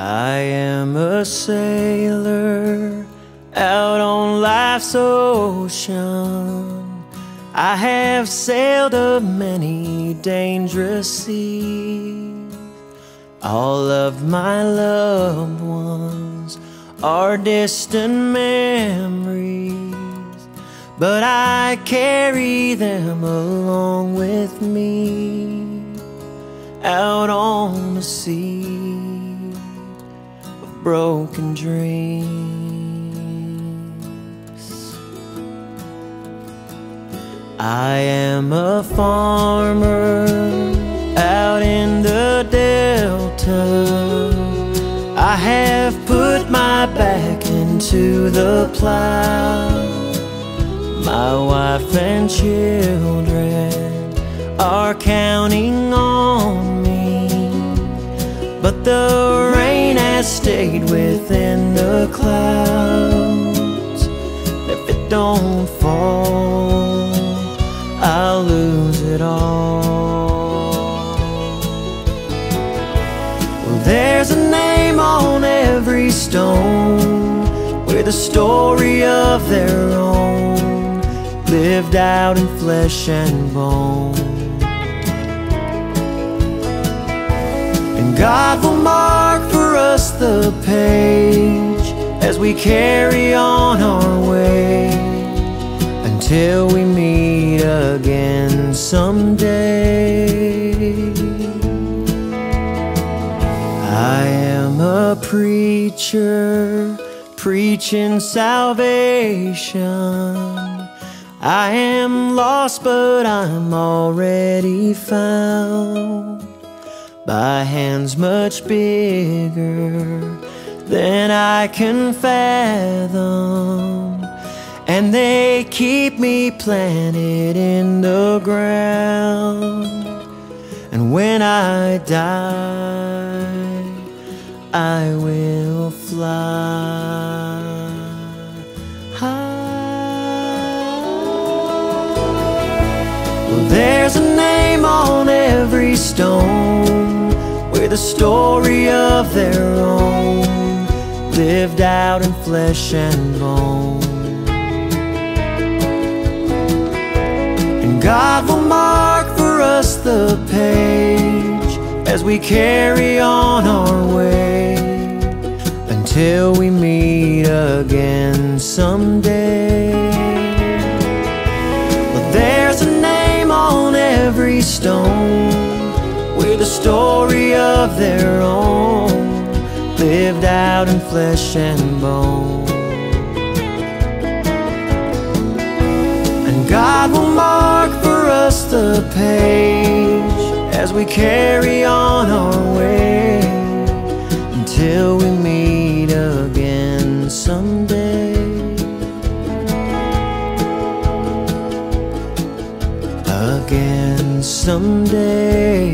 I am a sailor out on life's ocean. I have sailed a many dangerous seas. All of my loved ones are distant memories, but I carry them along with me out on the sea of broken dreams. I am a farmer out in the Delta. I have put my back into the plow. My wife and children are counting on me, but the rain has stayed within the clouds. If it don't fall, I'll lose it all. Well, there's a name on every stone with a story of their own, lived out in flesh and bone. And God will mark for us the page as we carry on our way until we meet again someday. I am a preacher preaching salvation. I am lost, but I'm already found by hands much bigger than I can fathom, and they keep me planted in the ground. And when I die, I will fly high. Well, there's a name on every stone with a story of their own, lived out in flesh and bone. And God will mark for us the page as we carry on our way until we meet again someday. Well, there's a name on every stone with a story of their own, lived out in flesh and bone. And God will mark for us the page as we carry on our way until we meet again someday. Again someday.